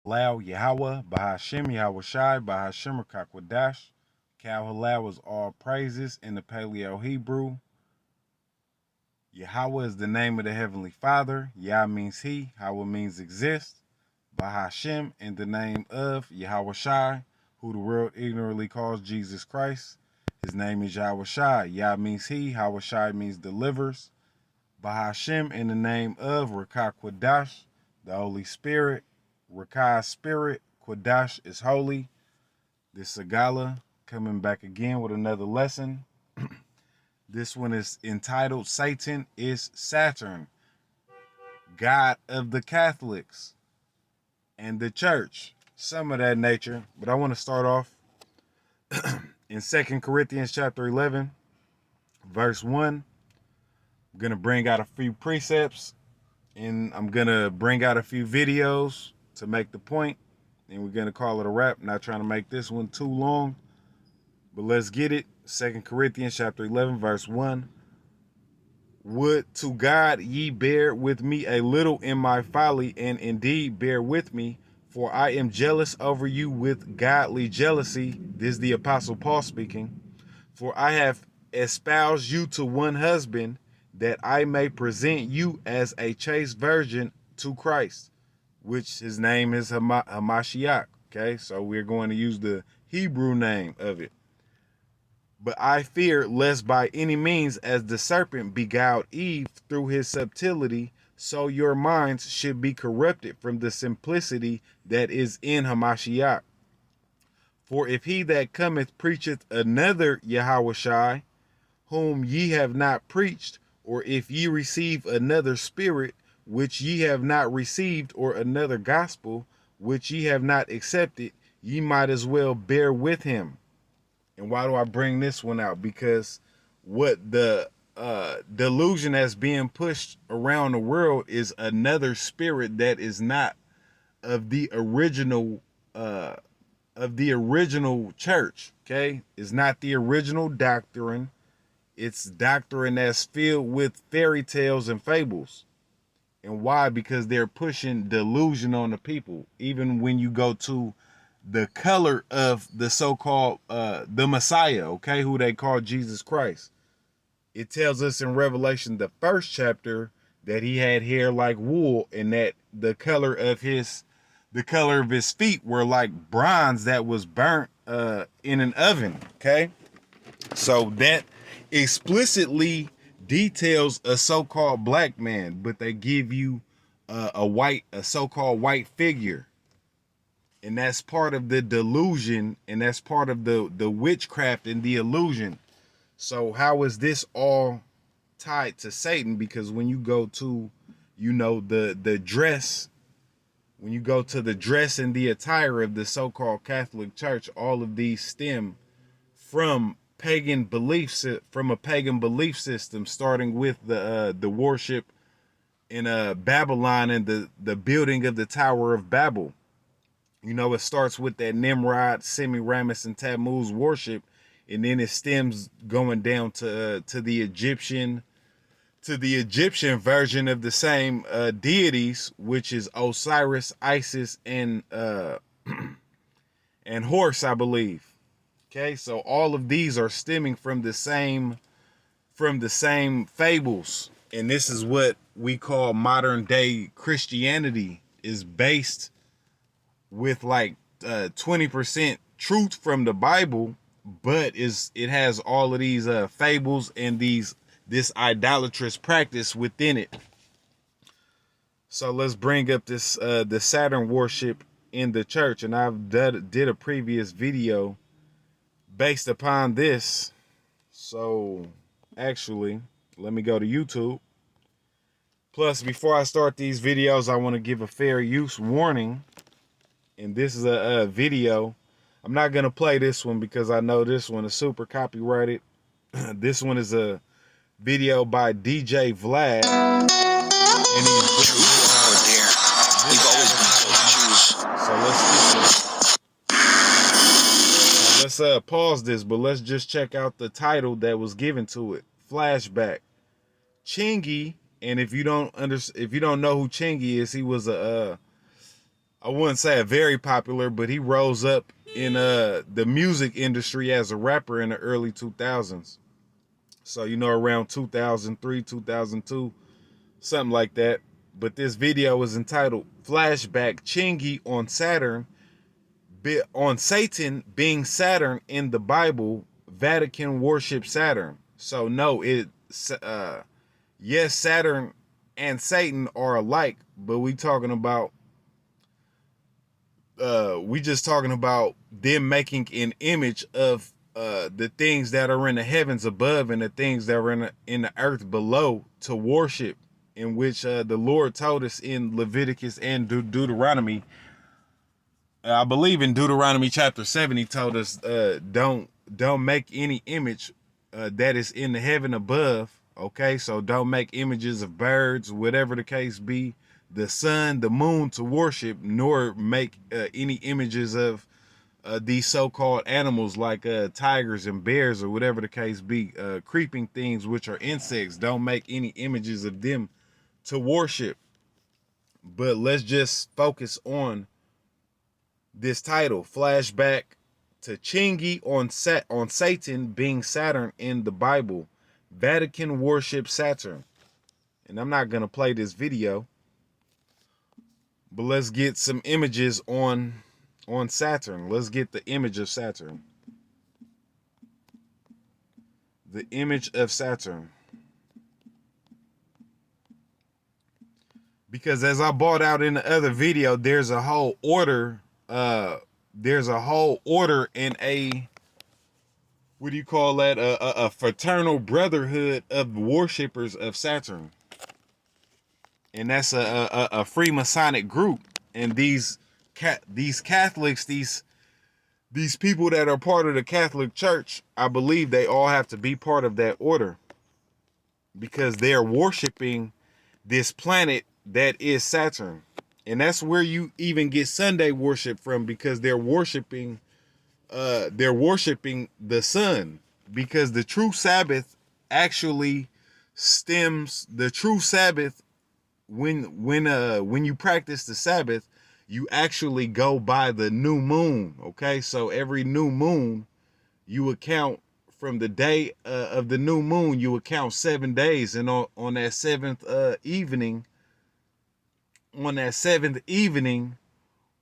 Halal Yahweh, Bahashem Yahweh Shai, Bahashem Rakakwadash. Kal Halal is all praises in the Paleo Hebrew. Yahweh is the name of the Heavenly Father. Yah means He, Hawa means exist. Bahashem in the name of Yahweh Shai, who the world ignorantly calls Jesus Christ. His name is Yahweh Shai. Yah means He, Hawa Shai means delivers. Bahashem in the name of Rakakwadash, the Holy Spirit. Rakai Spirit, Quadash is holy. This Sagala coming back again with another lesson. This one is entitled Satan is Saturn, God of the Catholics and the Church. Some of that nature, but I want to start off in 2 Corinthians chapter 11, verse 1. I'm going to bring out a few precepts and I'm going to bring out a few videos to make the point, and we're going to call it a wrap. Not trying to make this one too long, but let's get it. 2 Corinthians chapter 11, verse 1. Would to God ye bear with me a little in my folly, and indeed bear with me, for I am jealous over you with godly jealousy. This is the Apostle Paul speaking. For I have espoused you to one husband, that I may present you as a chaste virgin to Christ, which his name is Hamashiach. Okay, so we're going to use the Hebrew name of it. But I fear lest by any means, as the serpent beguiled Eve through his subtlety, so your minds should be corrupted from the simplicity that is in Hamashiach. For if he that cometh preacheth another Yahushai, whom ye have not preached, or if ye receive another spirit, which ye have not received, or another gospel, which ye have not accepted, ye might as well bear with him. And why do I bring this one out? Because what the delusion that's being pushed around the world is another spirit that is not of the original church. Okay, it's not the original doctrine. It's doctrine that's filled with fairy tales and fables. And why? Because they're pushing delusion on the people. Even when you go to the color of the so-called the Messiah, okay, who they call Jesus Christ, it tells us in Revelation, the first chapter, that he had hair like wool, and that the color of his feet were like bronze that was burnt in an oven. Okay, so that explicitly details a so-called black man, but they give you a so-called white figure. And that's part of the delusion, and that's part of the witchcraft and the illusion. So how is this all tied to Satan? Because when you go to, the dress, when you go to the dress and the attire of the so-called Catholic Church, all of these stem from a pagan belief system, starting with the worship in Babylon and the building of the Tower of Babel. It starts with that Nimrod, Semiramis, and Tammuz worship, and then it stems going down to the Egyptian version of the same deities, which is Osiris, Isis, and Horus, I believe. Okay, so all of these are stemming from the same fables, and this is what we call modern day Christianity, is based with like 20% truth from the Bible, but it has all of these fables and this idolatrous practice within it. So let's bring up this the Saturn worship in the church, and I've did a previous video based upon this. So actually, let me go to YouTube. Plus, before I start these videos, I want to give a fair use warning. And this is a video. I'm not going to play this one because I know this one is super copyrighted. This one is a video by DJ Vlad. And let's pause this, but let's just check out the title that was given to it. Flashback. Chingy, and if you don't know who Chingy is, he was a I wouldn't say a very popular, but he rose up in the music industry as a rapper in the early 2000s. So, you know, around 2003, 2002, something like that. But this video was entitled Flashback Chingy on Saturn, on Satan being Saturn in the Bible. Vatican worship Saturn. So no, yes, Saturn and Satan are alike, but we just talking about them making an image of the things that are in the heavens above and the things that are in the earth below to worship, in which the Lord told us in Leviticus and Deuteronomy. I believe in Deuteronomy chapter 7, he told us don't make any image that is in the heaven above. Okay, so don't make images of birds, whatever the case be, the sun, the moon to worship, nor make any images of these so-called animals like tigers and bears or whatever the case be, creeping things which are insects. Don't make any images of them to worship. But let's just focus on this title, Flashback to Chingy on Satan being Saturn in the Bible. Vatican worship Saturn. And I'm not going to play this video, but let's get some images on Saturn. Let's get the image of Saturn. The image of Saturn. Because as I brought out in the other video, there's a whole order in a, what do you call that? A fraternal brotherhood of worshipers of Saturn. And that's a Freemasonic group. And these Catholics, these people that are part of the Catholic Church, I believe they all have to be part of that order, because they're worshiping this planet that is Saturn. And that's where you even get Sunday worship from, because they're worshiping the sun, because the true Sabbath actually stems, the true Sabbath, when you practice the Sabbath, you actually go by the new moon. Okay, so every new moon, you account from the day of the new moon, you account 7 days, and on that seventh evening,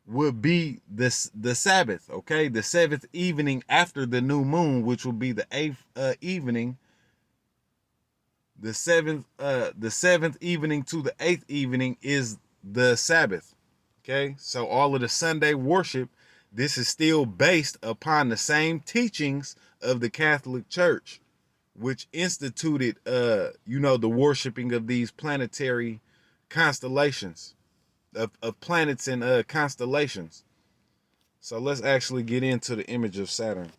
would be the Sabbath. Okay, the seventh evening after the new moon, which will be the eighth evening. The seventh evening to the eighth evening is the Sabbath. Okay, so all of the Sunday worship, this is still based upon the same teachings of the Catholic Church, which instituted the worshiping of these planetary constellations, of planets and constellations. So let's actually get into the image of Saturn.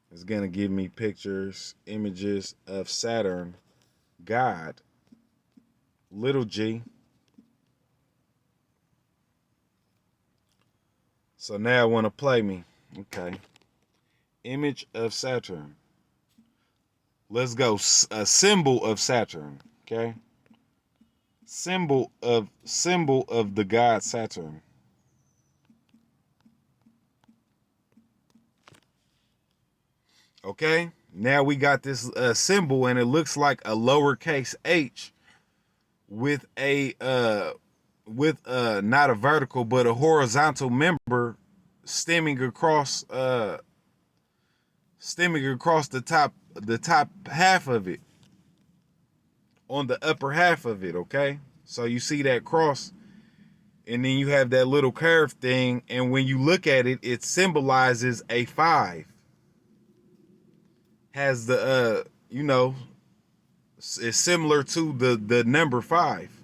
It's gonna give me pictures, images of Saturn, God, little g. So now I want to play me. Okay. Image of Saturn. Let's go. A symbol of Saturn. Okay. Symbol of the god Saturn. Okay. Now we got this symbol, and it looks like a lowercase h with a not a vertical but a horizontal member stemming across the top half of it, on the upper half of it. Okay, so you see that cross, and then you have that little curved thing, and when you look at it, it symbolizes a 5. Has the it's similar to the number 5.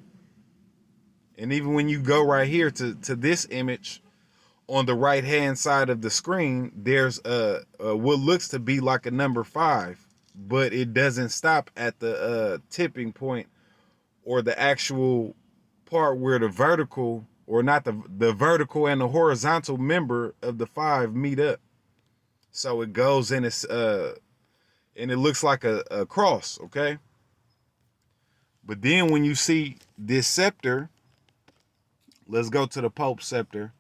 And even when you go right here to this image, on the right hand side of the screen, there's what looks to be like a number 5, but it doesn't stop at the tipping point, or the actual part where the vertical, or not the vertical and the horizontal member of the 5 meet up. So it goes in and it looks like a cross. Okay, but then when you see this scepter, Let's go to the Pope's scepter,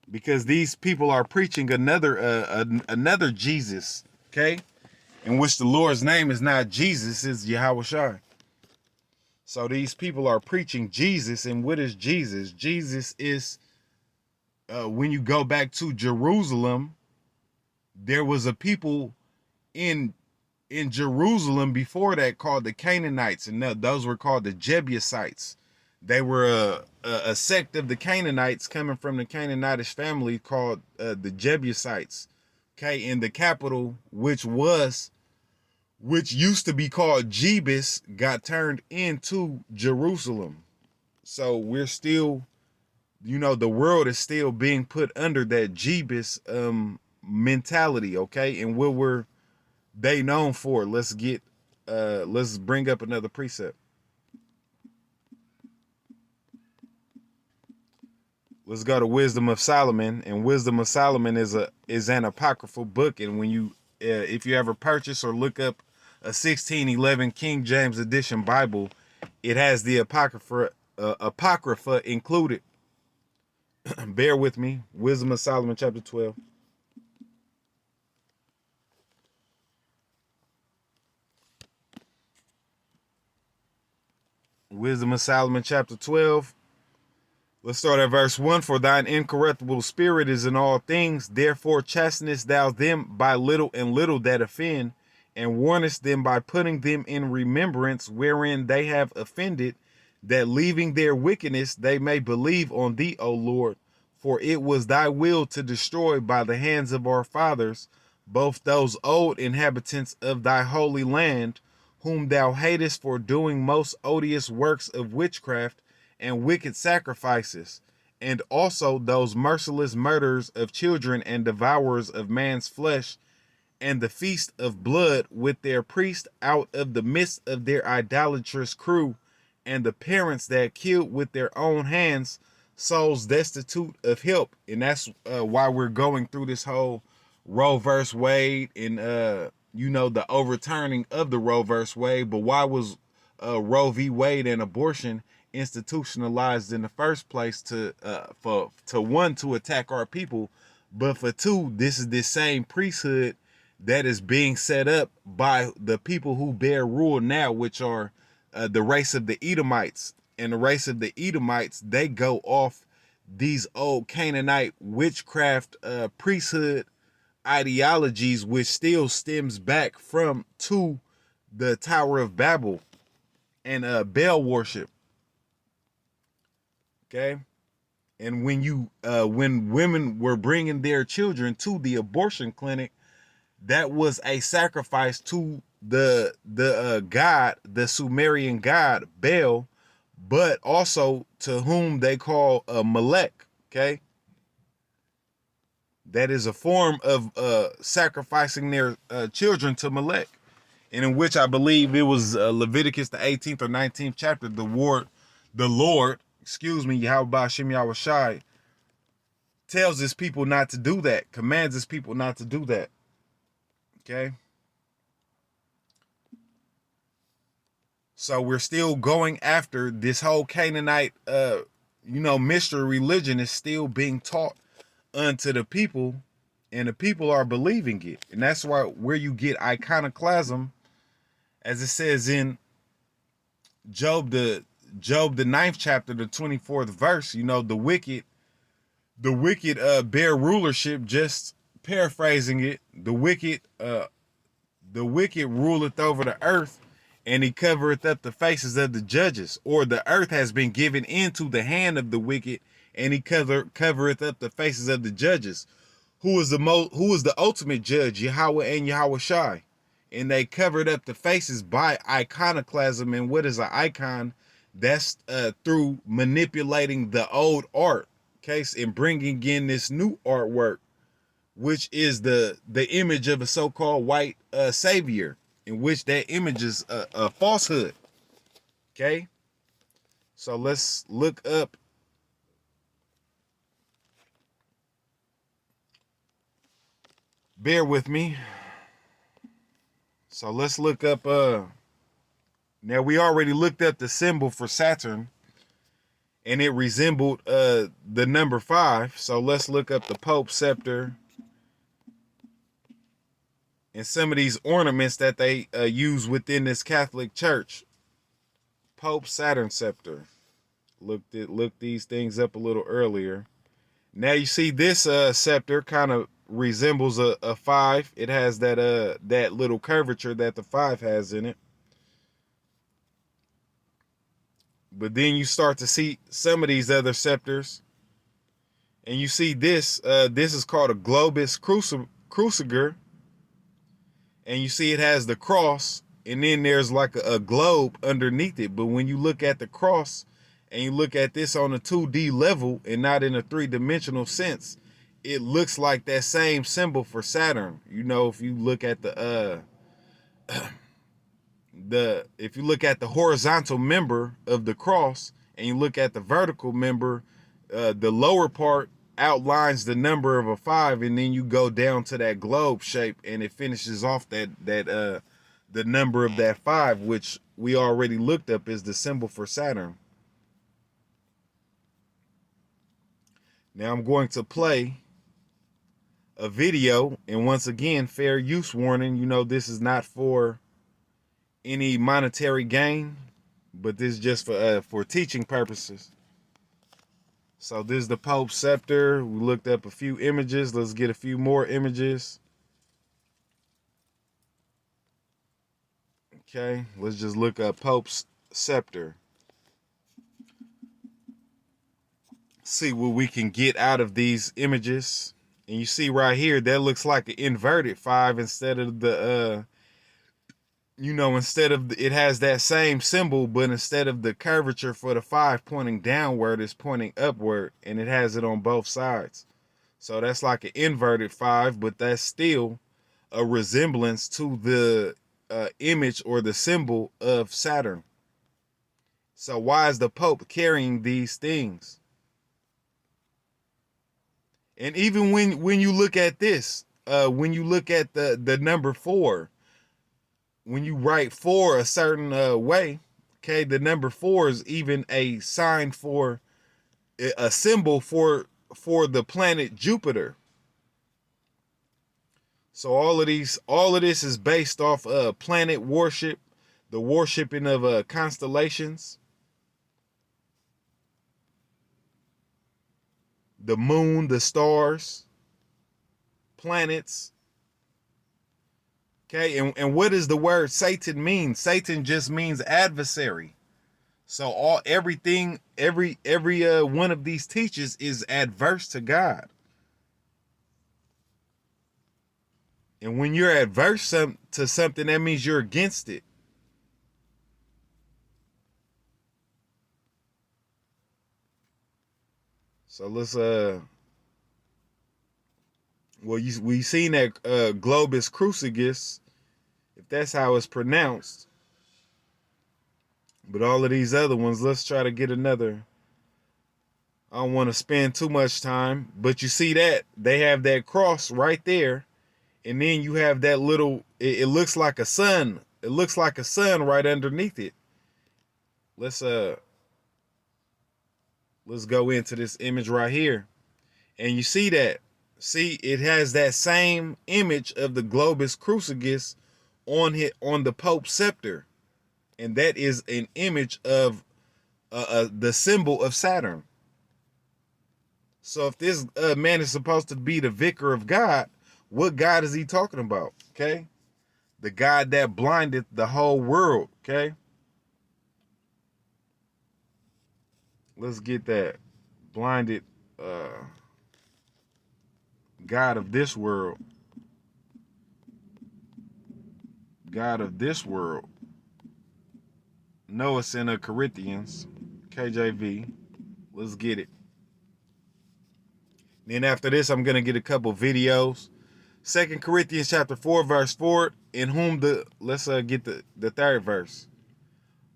because these people are preaching another Jesus, okay, in which the Lord's name is not Jesus, it's Yahweh Shai. So these people are preaching Jesus, and what is Jesus? Jesus is, when you go back to Jerusalem, there was a people in Jerusalem before that called the Canaanites, and those were called the Jebusites. They were a sect of the Canaanites coming from the Canaanitish family called the Jebusites. Okay, and the capital, which used to be called Jebus, got turned into Jerusalem. So we're still, the world is still being put under that Jebus mentality. Okay, and what were they known for? Let's bring up another precept. Let's go to Wisdom of Solomon, and Wisdom of Solomon is an apocryphal book. And when you, if you ever purchase or look up a 1611 King James edition Bible, it has the apocrypha included. Bear with me. Wisdom of Solomon, chapter 12. Wisdom of Solomon, chapter 12. Let's start at verse 1. For thine incorruptible spirit is in all things, therefore chastenest thou them by little and little that offend, and warnest them by putting them in remembrance wherein they have offended, that leaving their wickedness they may believe on thee, O Lord. For it was thy will to destroy by the hands of our fathers both those old inhabitants of thy holy land, whom thou hatest for doing most odious works of witchcraft and wicked sacrifices, and also those merciless murderers of children and devourers of man's flesh, and the feast of blood with their priest out of the midst of their idolatrous crew, and the parents that killed with their own hands souls destitute of help. And that's why we're going through this whole Roe versus Wade and the overturning of the Roe versus Wade. But why was Roe v. Wade and abortion institutionalized in the first place? To one, to attack our people, but for two, this is the same priesthood that is being set up by the people who bear rule now, which are the race of the Edomites. And the race of the Edomites, they go off these old Canaanite witchcraft priesthood ideologies, which still stems back to the Tower of Babel and Baal worship. Okay, and when women were bringing their children to the abortion clinic, that was a sacrifice to the god, the Sumerian god Baal, but also to whom they call Molech. Okay, that is a form of sacrificing their children to Molech, and in which I believe it was Leviticus the 18th or 19th chapter. The Lord, Yahweh Hashem Yahweh Shai, tells his people not to do that, commands his people not to do that. Okay. So we're still going after this whole Canaanite, mystery religion is still being taught unto the people, and the people are believing it. And that's where you get iconoclasm, as it says in Job the 9th chapter, the 24th verse. The wicked bear rulership. Just paraphrasing it, the wicked ruleth over the earth, and he covereth up the faces of the judges. Or the earth has been given into the hand of the wicked, and he covereth up the faces of the judges. Who is the ultimate judge? Yahweh and Yahweh Shai. And they covered up the faces by iconoclasm. And what is an icon? That's through manipulating the old art, okay, and bringing in this new artwork, which is the image of a so-called white savior, in which that image is a falsehood. Okay, so let's look up bear with me. So let's look up now we already looked up the symbol for Saturn, and it resembled the number 5. So let's look up the Pope scepter and some of these ornaments that they use within this Catholic Church. Pope Saturn scepter. Looked these things up a little earlier. Now you see this scepter kind of resembles a 5. It has that little curvature that the 5 has in it. But then you start to see some of these other scepters, and you see this. This is called a globus cruciger, and you see it has the cross, and then there's like a globe underneath it. But when you look at the cross and you look at this on a 2D level and not in a 3-dimensional sense, it looks like that same symbol for Saturn. You know, if you look at the if you look at the horizontal member of the cross and you look at the vertical member, the lower part outlines the number of a 5, and then you go down to that globe shape and it finishes off the number of that 5, which we already looked up is the symbol for Saturn. Now I'm going to play a video, and once again, fair use warning. You know, this is not for any monetary gain, but this is just for teaching purposes. So this is the Pope scepter. We looked up a few images. Let's get a few more images. Okay, let's just look up Pope's scepter. See what we can get out of these images. And you see right here, that looks like an inverted 5 instead of the instead of it has that same symbol, but instead of the curvature for the 5 pointing downward, it's pointing upward, and it has it on both sides. So that's like an inverted 5, but that's still a resemblance to the image or the symbol of Saturn. So why is the Pope carrying these things? And even when you look at this, when you look at the number 4, when you write 4 a certain way, okay, the number 4 is even a sign for a symbol for the planet Jupiter. So all of this is based off planet worship, the worshiping of constellations, the moon, the stars, planets. Okay, and what does the word Satan mean? Satan just means adversary. So everything, every one of these teachers is adverse to God. And when you're adverse to something, that means you're against it. So let's we seen that globus crucigus, if that's how it's pronounced. But all of these other ones, let's try to get another. I don't want to spend too much time, but you see that they have that cross right there, and then you have that little. It looks like a sun. It looks like a sun right underneath it. Let's go into this image right here, and you see that. See, it has that same image of the globus crucigus on the Pope's scepter, and that is an image of the symbol of Saturn. So if this man is supposed to be the vicar of God, what God is he talking about? Okay, the God that blinded the whole world. Okay, let's get that blinded God of this world. God of this world. No, it's in Corinthians, KJV. Let's get it. Then after this, I'm going to get a couple videos. 2 Corinthians chapter 4, verse 4, in whom let's get the third verse.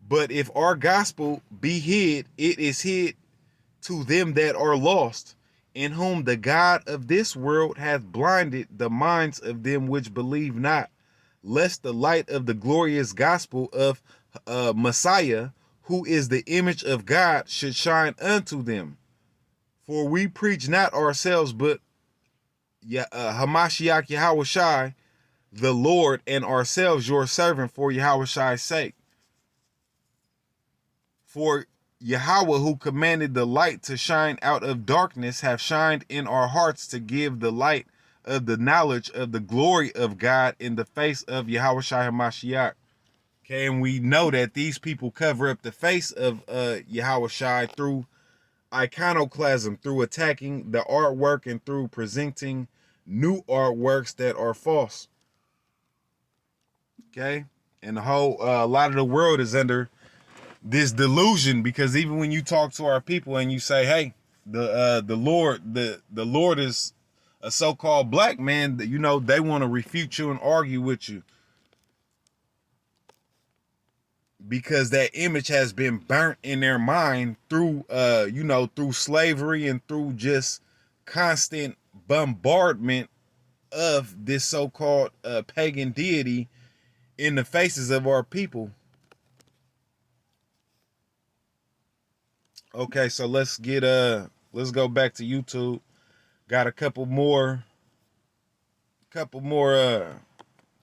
But if our gospel be hid, it is hid to them that are lost, in whom the God of this world hath blinded the minds of them which believe not, lest the light of the glorious gospel of Messiah, who is the image of God, should shine unto them. For we preach not ourselves, but Hamashiach Yahushai, the Lord, and ourselves your servant for Yahushai's sake. For Yahweh, who commanded the light to shine out of darkness, have shined in our hearts to give the light of the knowledge of the glory of God in the face of Yahushai Hamashiach. Okay, and we know that these people cover up the face of Yahushai through iconoclasm, through attacking the artwork and through presenting new artworks that are false. Okay, and the whole a lot of the world is under this delusion, because even when you talk to our people and you say, hey, the Lord is a so-called black man, that, you know, they want to refute you and argue with you, because that image has been burnt in their mind through you know, through slavery and through just constant bombardment of this so-called pagan deity in the faces of our people. Okay, so let's go back to YouTube. Got a couple more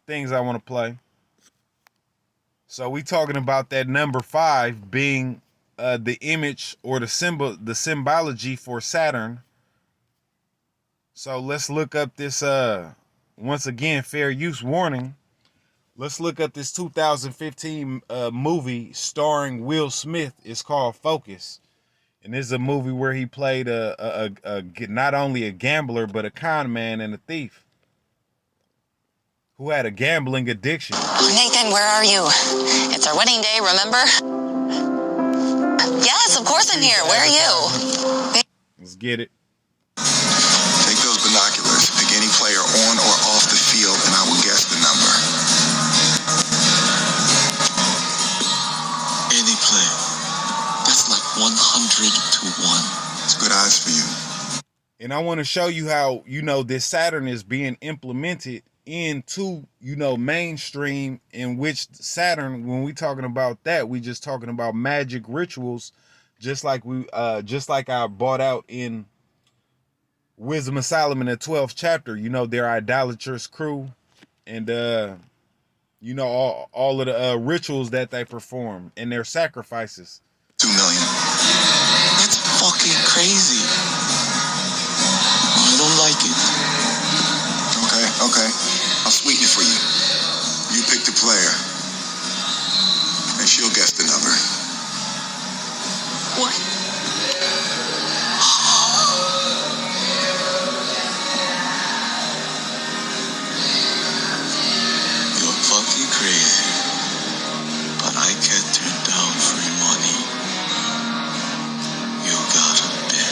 things I want to play. So we talking about that number 5 being the image or the symbology for Saturn. So let's look up this once again, fair use warning. Let's look up this 2015 movie starring Will Smith. It's called Focus. And this is a movie where he played not only a gambler, but a con man and a thief who had a gambling addiction. Nathan, where are you? It's our wedding day, remember? Yes, of course I'm here. Where are you? Let's get it. Take those binoculars, pick any player on or off the field, and I will guess the number. Any player. That's like 100 to 1. It's good eyes for you. And I want to show you how, you know, this Saturn is being implemented into, you know, mainstream, in which Saturn, when we talking about that, we just talking about magic rituals, just like I brought out in Wisdom of Solomon, the 12th chapter. You know, their idolatrous crew, and you know, all of the rituals that they perform and their sacrifices. 2 million. That's fucking crazy. I don't like it. Okay. I'll sweeten it for you. You pick the player, and she'll guess the number. What? You're fucking crazy. But I can't turn down free money. You gotta bet.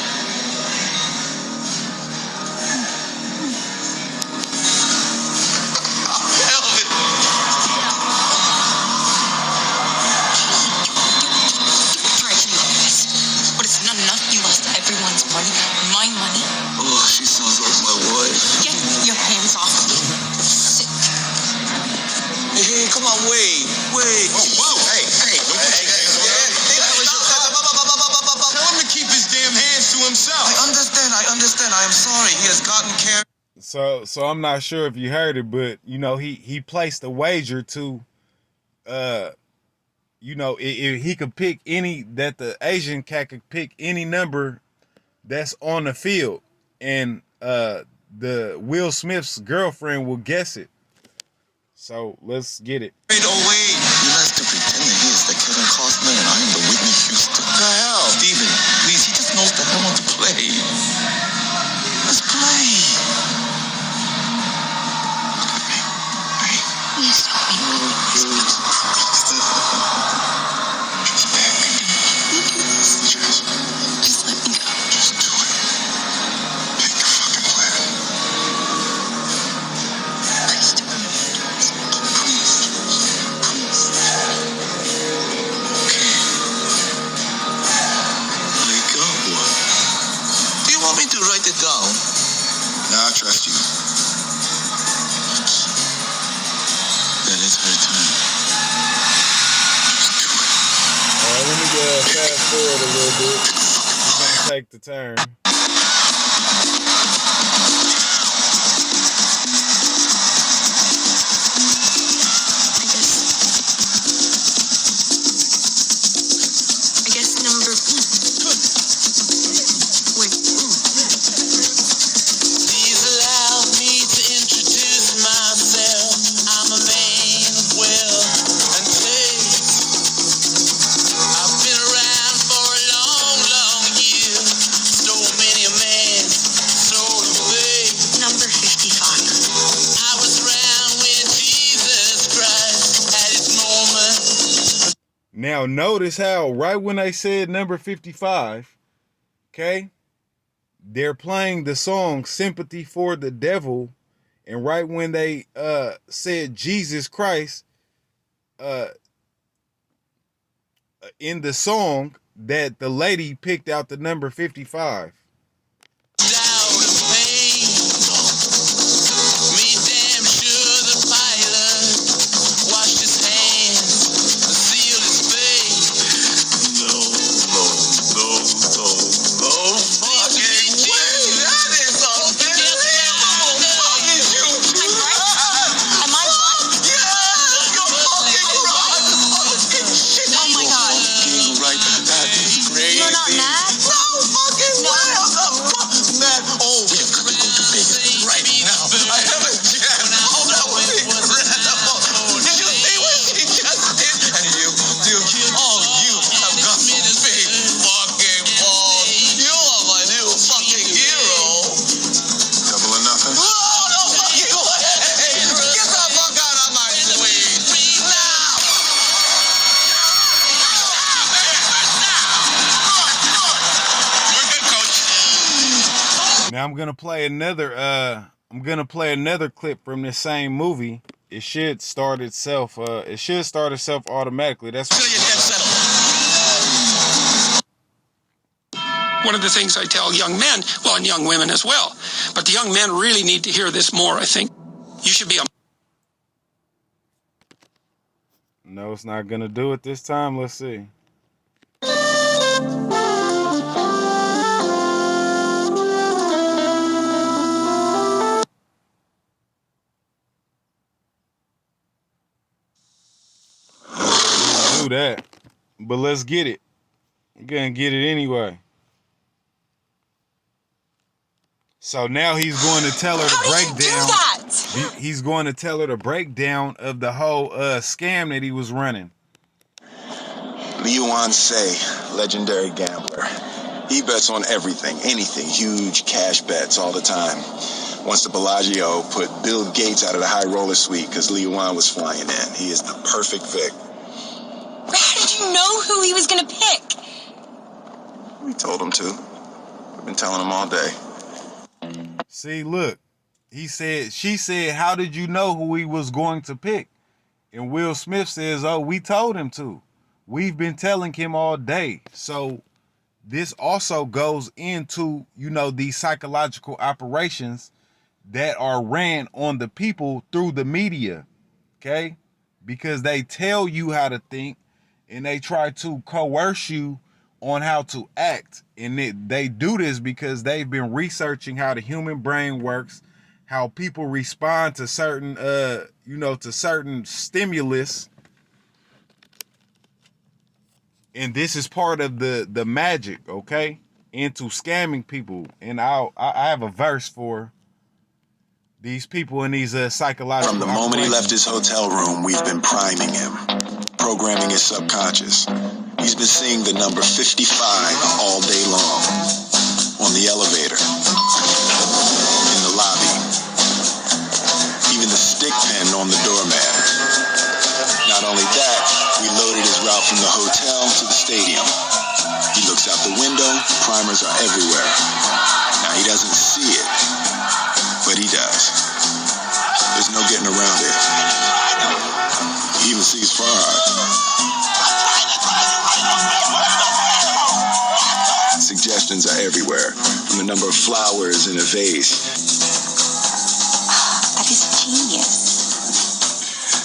Wait. Whoa. Hey. Tell him to keep his damn hands to himself. I understand. I am sorry. He has gotten carried. So I'm not sure if you heard it, but, you know, he placed a wager to, you know, if he could pick any, that the Asian cat could pick any number that's on the field, and the Will Smith's girlfriend will guess it. So let's get it. Wait. He likes to pretend that he is the Kevin Costner and I am the Whitney Houston. What the hell? Steven, please, he just knows that I want to play. Let's play. Please don't be rude. Just let me go. Just do it. Pick your fucking player. Please don't. Write it down. Now I trust you. Then it's her turn. Just do it. Let me forward a little bit. He's gonna take the turn. I guess number. Wait. Please allow me to introduce myself. I'm a man of wealth and taste. I've been around for a long, long year. Stole many a man, stole a faith. Number 55. I was around when Jesus Christ had his moment. Now notice how right when they said number 55, okay, they're playing the song Sympathy for the Devil, and right when they said Jesus Christ in the song, that the lady picked out the number 55. Out of pain. Me damn sure the pilot washed his hands and sealed his fate. No fucking way. That is unbelievable. Fuck is you? I'm right? Am I right? Yes, you're fucking right. Fucking shit. Oh my God. Fucking right. That's crazy. You're not mad? No fucking way. I'm not mad. Oh, we have got to go to Vegas right now. I have a jet. Oh, that would be incredible. Did you see what she just did? And you have got some big fucking balls. You are my new fucking hero. Double or nothing? Oh, no fucking way. Get the fuck out of my suite. Now. We're good, coach. Now I'm gonna play another clip from this same movie. It should start itself automatically. That's Till you get settled. One of the things I tell young men, well, and young women as well, but the young men really need to hear this more, I think. You should be a No, it's not gonna do it this time. Let's see. Do that, but let's get it. We're gonna get it anyway. So now he's going to tell her the breakdown. He's going to tell her the breakdown of the whole scam that he was running. Liu Say, legendary gambler. He bets on everything, anything, huge cash bets all the time. Once the Bellagio put Bill Gates out of the high roller suite because Liu was flying in. He is the perfect Vic. How did you know who he was going to pick? We told him to. We've been telling him all day. See, look, she said, how did you know who he was going to pick? And Will Smith says, oh, we told him to. We've been telling him all day. So this also goes into, these psychological operations that are ran on the people through the media, okay? Because they tell you how to think and they try to coerce you on how to act. And they do this because they've been researching how the human brain works, how people respond to certain, to certain stimulus. And this is part of the magic, okay, into scamming people. And I have a verse for these people in these psychological From the moment he left his hotel room, we've been priming him, programming his subconscious. He's been seeing the number 55 all day long. On the elevator, in the lobby, even the stick pen on the doormat. Not only that, we loaded his route from the hotel to the stadium. He looks out the window, primers are everywhere. Now he doesn't see it, but he does. There's no getting around it. He even sees far. Suggestions are everywhere, from the number of flowers in a vase. That is genius.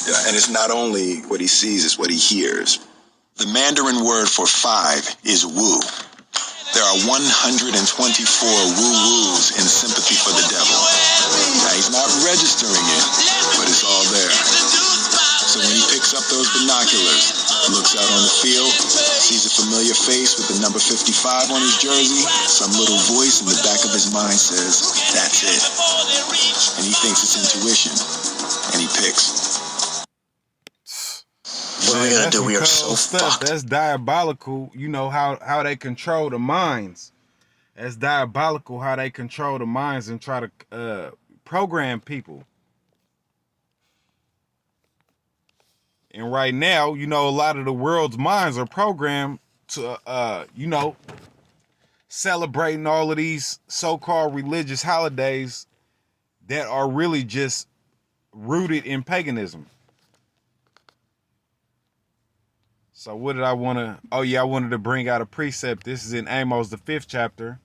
Yeah, and it's not only what he sees, it's what he hears. The Mandarin word for 5 is wu. There are 124 woo-woos in sympathy for the devil. Now, he's not registering it, but it's all there. So when he picks up those binoculars, looks out on the field, sees a familiar face with the number 55 on his jersey, some little voice in the back of his mind says, that's it. And he thinks it's intuition, and he picks. What are we gonna do? We are so stuff. fucked. That's diabolical. You know how they control the minds. That's diabolical how they control the minds and try to program people. And right now, you know, a lot of the world's minds are programmed to, you know, celebrating all of these so-called religious holidays that are really just rooted in paganism. So what did I want to... Oh, yeah, I wanted to bring out a precept. This is in Amos, the 5th chapter.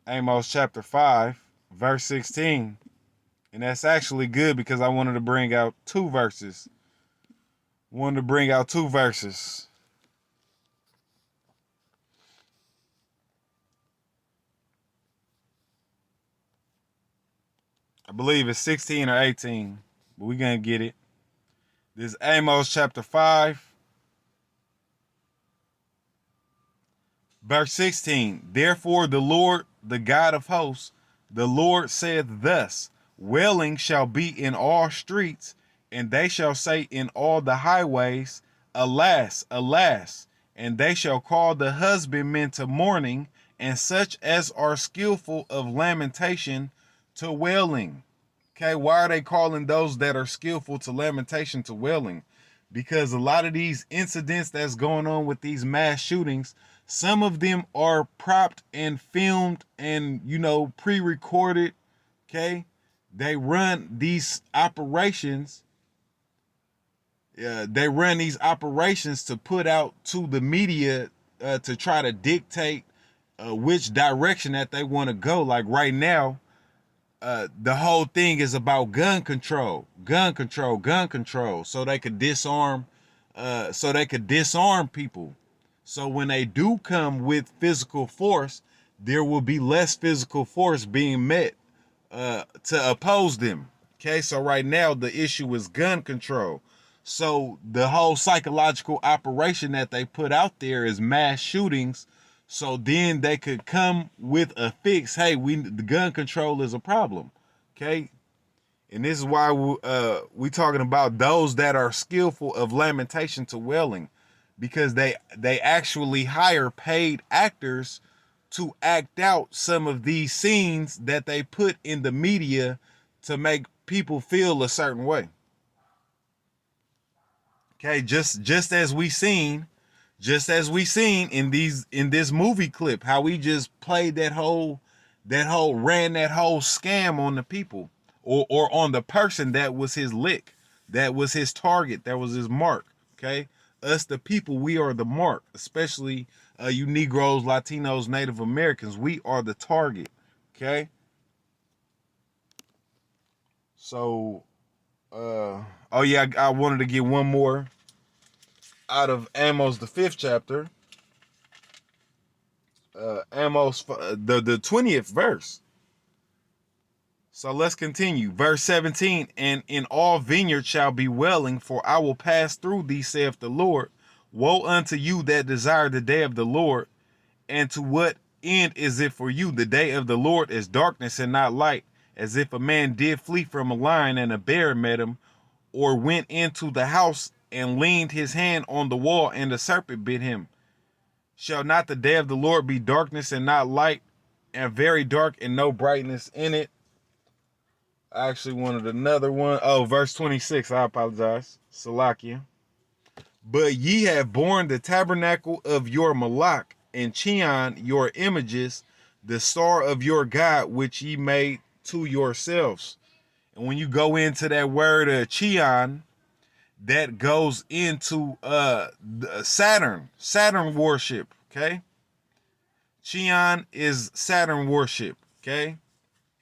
Amos chapter 5, verse 16. And that's actually good because I wanted to bring out 2 verses. I believe it's 16 or 18, but we're going to get it. This is Amos chapter 5, verse 16. Therefore the Lord, the God of hosts, the Lord saith thus, wailing shall be in all streets, and they shall say in all the highways, alas, alas, and they shall call the husbandmen to mourning, and such as are skillful of lamentation to wailing. Okay, why are they calling those that are skillful to lamentation to wailing? Because a lot of these incidents that's going on with these mass shootings, some of them are propped and filmed and, you know, pre-recorded. Okay, they run these operations. They run these operations to put out to the media to try to dictate which direction that they want to go. Like right now, the whole thing is about gun control, so they could disarm, people. So when they do come with physical force, there will be less physical force being met to oppose them. Okay, so right now the issue is gun control. So the whole psychological operation that they put out there is mass shootings. So then they could come with a fix. Hey, the gun control is a problem. Okay. And this is why we talking about those that are skillful of lamentation to wailing, because they actually hire paid actors to act out some of these scenes that they put in the media to make people feel a certain way. Okay, just as we seen in this movie clip, how we just played ran that whole scam on the people or on the person that was his lick, that was his target, that was his mark. Okay, us the people, we are the mark, especially you Negroes, Latinos, Native Americans, we are the target. Okay, so oh yeah, I wanted to get one more out of Amos the 5th chapter. Amos the 20th verse. So let's continue. Verse 17, and in all vineyards shall be wailing, for I will pass through thee, saith the Lord. Woe unto you that desire the day of the Lord, and to what end is it for you? The day of the Lord is darkness and not light, as if a man did flee from a lion and a bear met him, or went into the house and leaned his hand on the wall and the serpent bit him. Shall not the day of the Lord be darkness and not light, and very dark and no brightness in it? I actually wanted another one. Oh, verse 26. I apologize. Salakia. But ye have borne the tabernacle of your Malak, and Chion your images, the star of your God, which ye made to yourselves. And when you go into that word Chion, that goes into Saturn worship. Okay, Chion is Saturn worship. Okay,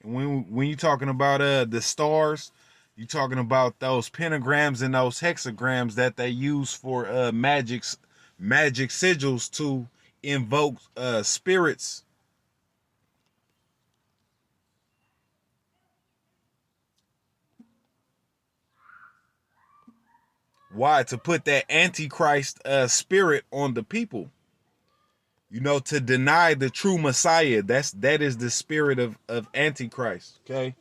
and when you're talking about the stars, You talking about those pentagrams and those hexagrams that they use for magic sigils to invoke spirits. Why? To put that antichrist spirit on the people. You know, to deny the true Messiah. That is the spirit of antichrist. Okay,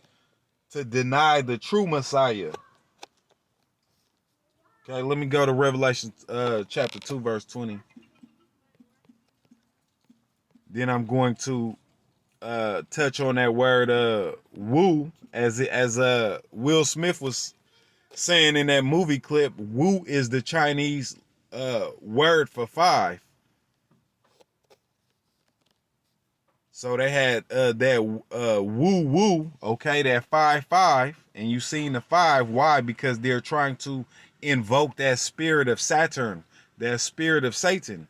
to deny the true Messiah. Okay, let me go to Revelation chapter 2, verse 20. Then I'm going to touch on that word woo, as Will Smith was saying in that movie clip. Woo is the Chinese word for 5. So they had that woo woo, okay, that 5 and you seen the 5. Why? Because they're trying to invoke that spirit of Saturn, that spirit of Satan.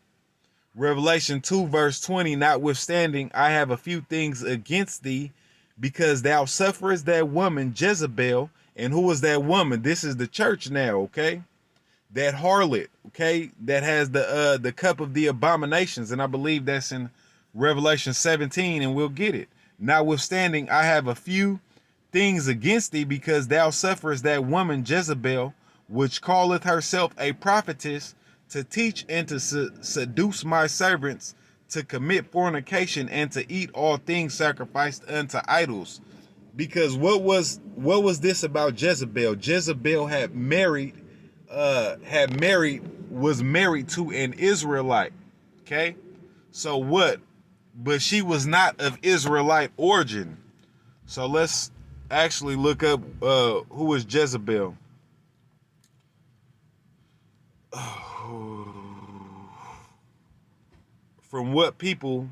Revelation 2 verse 20, notwithstanding, I have a few things against thee, because thou sufferest that woman Jezebel. And who is that woman? This is the church now, okay? That harlot, okay, that has the cup of the abominations, and I believe that's in Revelation 17, and we'll get it. Notwithstanding, I have a few things against thee, because thou sufferest that woman Jezebel, which calleth herself a prophetess, to teach and to seduce my servants to commit fornication and to eat all things sacrificed unto idols. Because what was this about Jezebel? Jezebel was married to an Israelite. Okay, so what? But she was not of Israelite origin. So let's actually look up who was Jezebel. From what people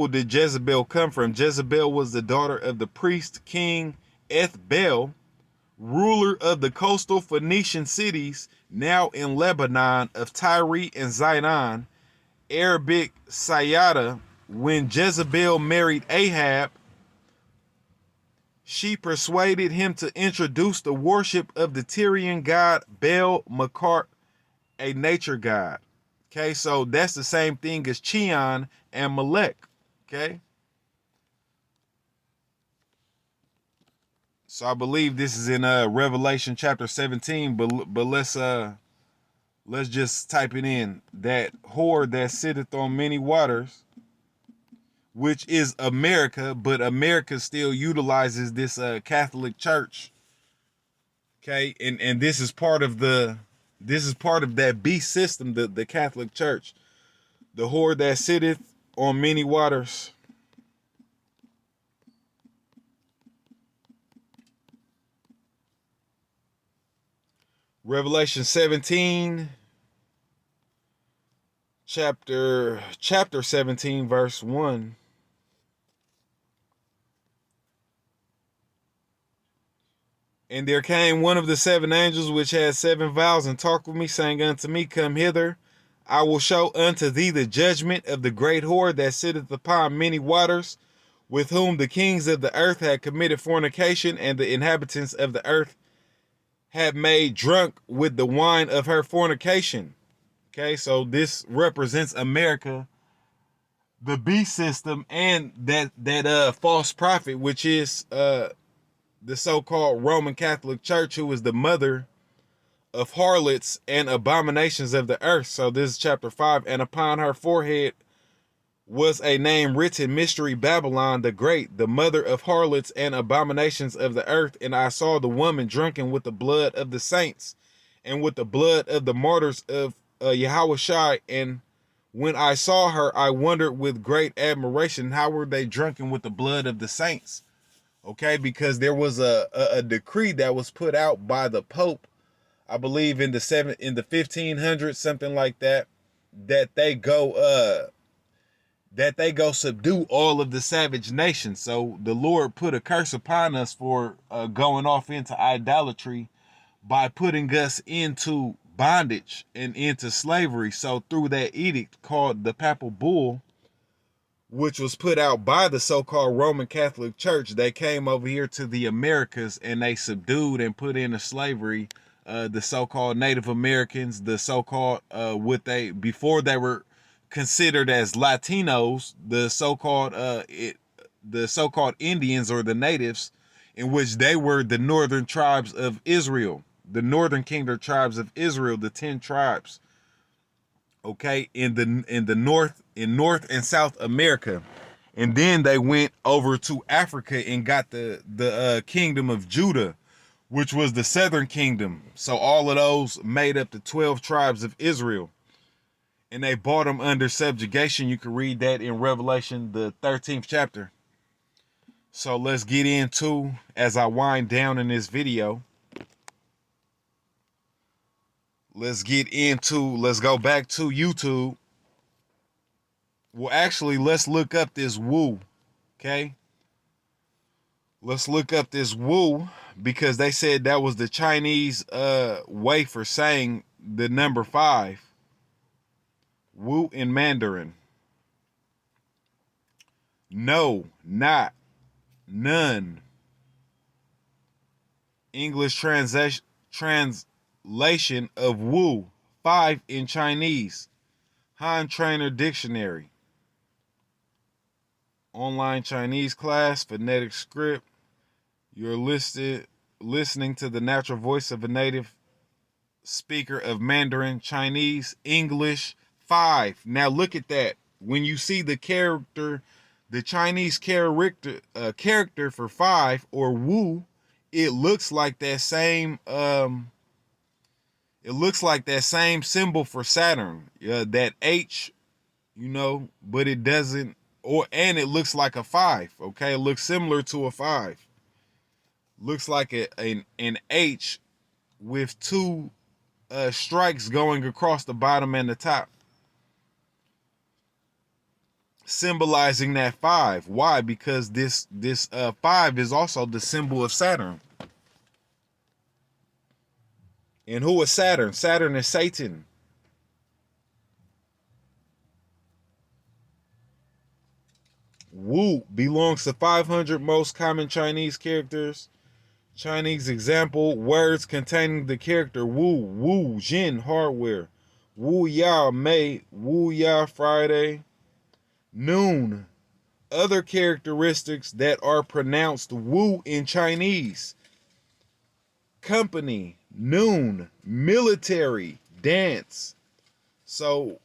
did Jezebel come from? Jezebel was the daughter of the priest king Ethbel, ruler of the coastal Phoenician cities, now in Lebanon, of Tyre and Zidon, Arabic Sayada. When Jezebel married Ahab, she persuaded him to introduce the worship of the Tyrian god Baal Makar, a nature god. Okay, so that's the same thing as Chion and Molech. Okay, so I believe this is in Revelation chapter 17, but let's just type it in. That whore that sitteth on many waters, which is America, but America still utilizes this Catholic Church. Okay, and this is part of that beast system, the Catholic Church. The whore that sitteth on many waters. Revelation 17, chapter 17, verse 1. And there came one of the 7 angels which had 7 vials, and talked with me, saying unto me, Come hither, I will show unto thee the judgment of the great whore that sitteth upon many waters, with whom the kings of the earth had committed fornication, and the inhabitants of the earth had made drunk with the wine of her fornication. Okay, so this represents America, the beast system, and that false prophet, which is the so-called Roman Catholic Church, who is the mother of harlots and abominations of the earth. So this is chapter 5. And upon her forehead was a name written, Mystery Babylon the Great, the mother of harlots and abominations of the earth. And I saw the woman drunken with the blood of the saints and with the blood of the martyrs of Yahushua. And when I saw her, I wondered with great admiration. How were they drunken with the blood of the saints? Okay, because there was a decree that was put out by the Pope, I believe in the 1500s, something like that, that they go subdue all of the savage nations. So the Lord put a curse upon us for going off into idolatry by putting us into bondage and into slavery. So through that edict called the Papal Bull, which was put out by the so-called Roman Catholic Church. They came over here to the Americas and they subdued and put into slavery the so-called Native Americans, the so-called before they were considered as Latinos, the so-called Indians or the natives, in which they were the northern tribes of Israel, the northern kingdom tribes of Israel, the 10 tribes. Okay, in North and South America. And then they went over to Africa and got the kingdom of Judah, which was the southern kingdom. So all of those made up the 12 tribes of Israel. And they brought them under subjugation. You can read that in Revelation, the 13th chapter. So let's get into, as I wind down in this video, let's go back to YouTube. Well, actually, let's look up this Wu, okay? Let's look up this Wu, because they said that was the Chinese way for saying the number 5. Wu in Mandarin. No, not, none. English translation of Wu, 5 in Chinese. Han Trainer Dictionary. Online Chinese class, phonetic script. You're listening to the natural voice of a native speaker of Mandarin, Chinese, English, 5. Now look at that. When you see the character, the Chinese character for 5 or Wu, it looks like that same symbol for Saturn, that H, but it doesn't. And it looks like a 5. Okay, it looks similar to a 5. Looks like an H with 2 strikes going across the bottom and the top, symbolizing that 5. Why? Because this 5 is also the symbol of Saturn. And who is Saturn? Saturn is Satan. Wu belongs to 500 most common Chinese characters. Chinese example words containing the character Wu: Wu Jin hardware, Wu Ya Mei, Wu Ya Friday, noon. Other characteristics that are pronounced Wu in Chinese: company, noon, military, dance. So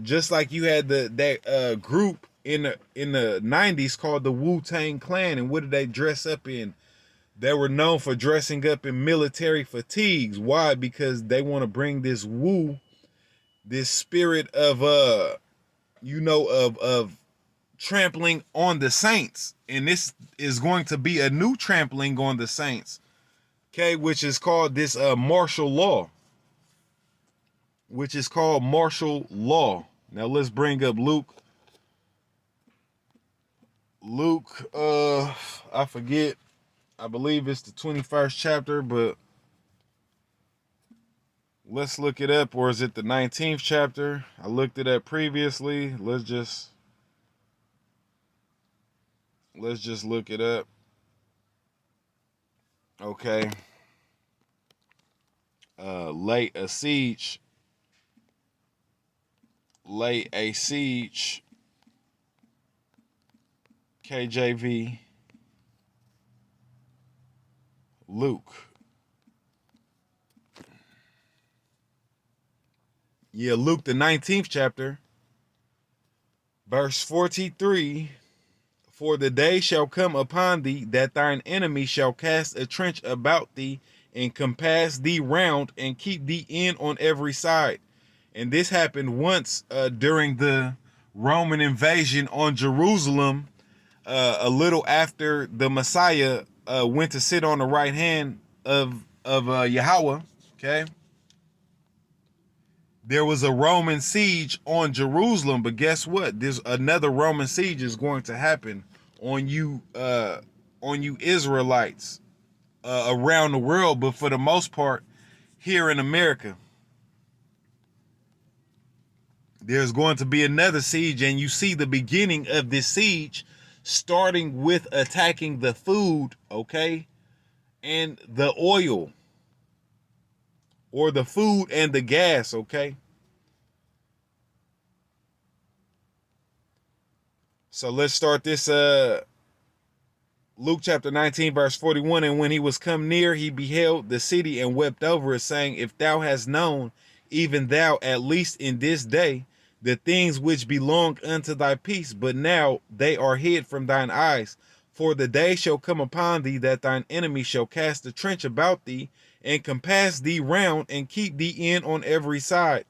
just like you had that group in the 90s called the Wu-Tang Clan, and what did they dress up in? They were known for dressing up in military fatigues. Why? Because they want to bring this Wu, this spirit of of trampling on the saints. And this is going to be a new trampling on the saints, okay, which is called this martial law. Now let's bring up Luke. I forget. I believe it's the 21st chapter, but let's look it up. Or is it the 19th chapter? I looked it up previously. Let's just look it up. Okay. Lay a siege. KJV. Luke. Yeah, Luke the 19th chapter, verse 43. For the day shall come upon thee that thine enemy shall cast a trench about thee and compass thee round and keep thee in on every side. And this happened once during the Roman invasion on Jerusalem, a little after the Messiah went to sit on the right hand of Yahweh. Okay. There was a Roman siege on Jerusalem, but guess what? There's another Roman siege is going to happen on you Israelites around the world, but for the most part here in America. there's going to be another siege, and you see the beginning of this siege starting with attacking the food, okay, and the oil, or the food and the gas, okay? So let's start this Luke chapter 19 verse 41. And when he was come near, he beheld the city and wept over it, saying, if thou hast known, even thou at least in this day, the things which belong unto thy peace, but now they are hid from thine eyes. For the day shall come upon thee that thine enemy shall cast a trench about thee, and compass thee round, and keep thee in on every side.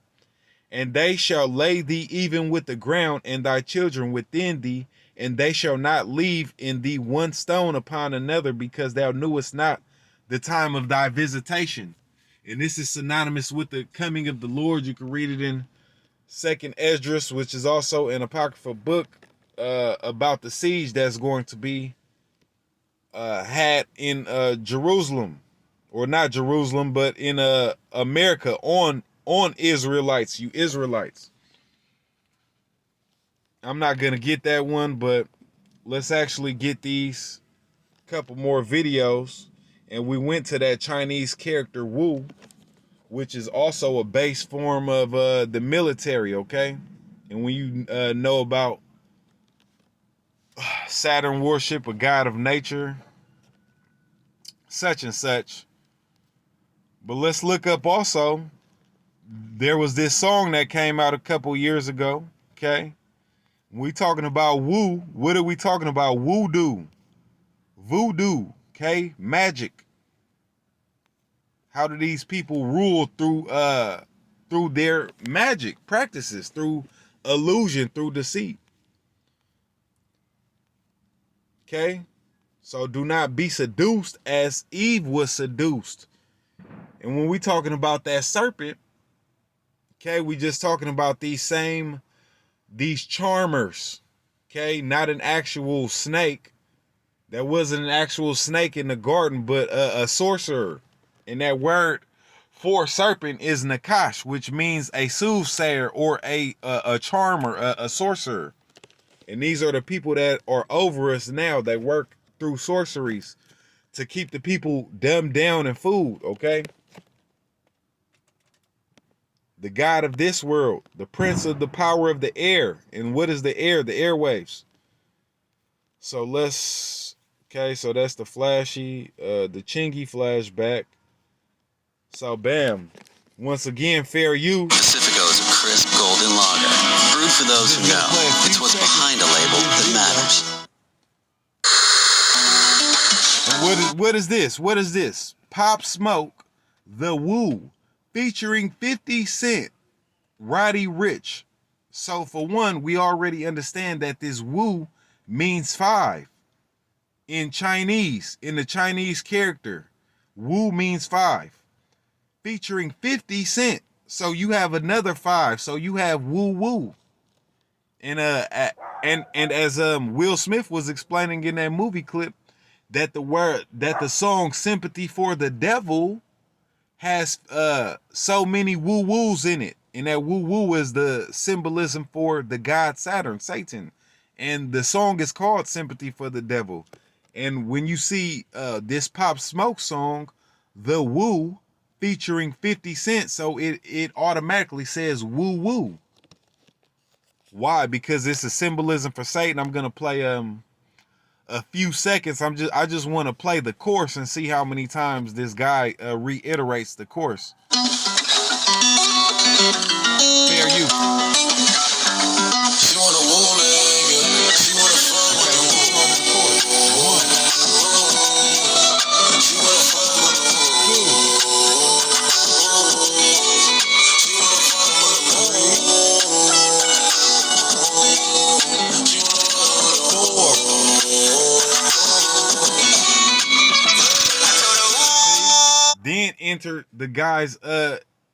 And they shall lay thee even with the ground, and thy children within thee, and they shall not leave in thee one stone upon another, because thou knewest not the time of thy visitation. And this is synonymous with the coming of the Lord. You can read it in 2nd Esdras, which is also an apocryphal book about the siege that's going to be had in Jerusalem, or not Jerusalem, but in America, on Israelites, you Israelites. I'm not gonna get that one, but let's actually get these couple more videos. And we went to that Chinese character Wu, which is also a base form of the military, okay? And when you know about Saturn worship, a god of nature, such and such. But let's look up also, there was this song that came out a couple years ago, okay? We talking about Wu. What are we talking about? Voodoo. Voodoo, okay? Magic. How do these people rule through their magic practices, through illusion, through deceit? Okay? So do not be seduced as Eve was seduced. And when we talking about that serpent, okay, we just talking about these charmers, okay? Not an actual snake. That wasn't an actual snake in the garden, but a sorcerer. And that word for serpent is nakash, which means a soothsayer or a charmer, a sorcerer. And these are the people that are over us now, that work through sorceries to keep the people dumbed down and fooled, okay? The god of this world, the prince of the power of the air. And what is the air? The airwaves. So okay, so that's the flashy, the Chingy flashback. So bam, once again, fair you. Pacifico is a crisp golden lager, brewed for those who know. It's what's behind a label that matters. And what is this? What is this? Pop Smoke, The Woo, featuring 50 Cent, Roddy Ricch. So for one, we already understand that this Woo means 5 in Chinese, in the Chinese character. Woo means 5. Featuring 50 Cent. So you have another 5. So you have Woo Woo. And as Will Smith was explaining in that movie clip, that the song Sympathy for the Devil has so many woo woos in it. And that woo woo is the symbolism for the god Saturn, Satan. And the song is called Sympathy for the Devil. And when you see this Pop Smoke song, The Woo, featuring 50 Cent, so it automatically says woo woo. Why? Because it's a symbolism for Satan. I'm gonna play a few seconds. I just want to play the chorus and see how many times this guy reiterates the chorus. Fair you. She wanna woo nigga. She wanna fuck with the woo. She wanna fuck with the woo. She wanna fuck with the woo. She wanna fuck with the woo. Then enter the guy's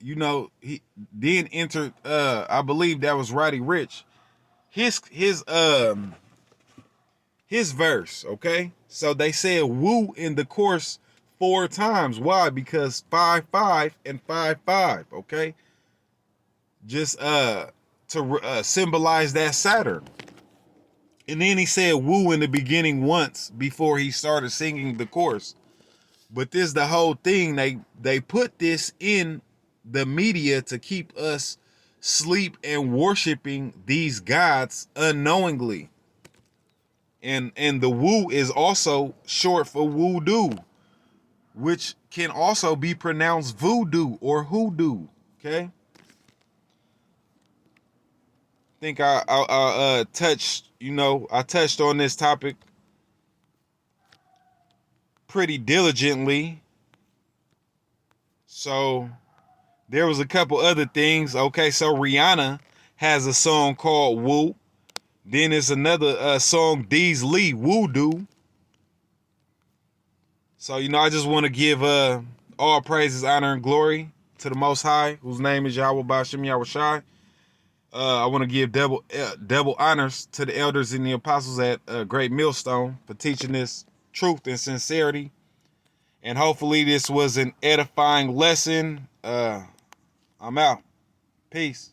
he then entered I believe that was Roddy Ricch. His verse, okay? So they said woo in the chorus 4 times. Why? Because 5 5 and 5 5, okay? Just to symbolize that Saturn. And then he said woo in the beginning once before he started singing the chorus. But this the whole thing. They put this in the media to keep us sleep and worshiping these gods unknowingly. And the woo is also short for voodoo, which can also be pronounced voodoo or hoodoo. Okay. I think I touched, I touched on this topic pretty diligently. So there was a couple other things. Okay, so Rihanna has a song called Woo. Then there's another song, Dee's Lee, Voodoo. So, I just want to give all praises, honor, and glory to the Most High, whose name is Yahweh Ba'Shem Yahweh Shai. I want to give double honors to the elders and the apostles at Great Millstone for teaching this truth and sincerity. And hopefully this was an edifying lesson. I'm out. Peace.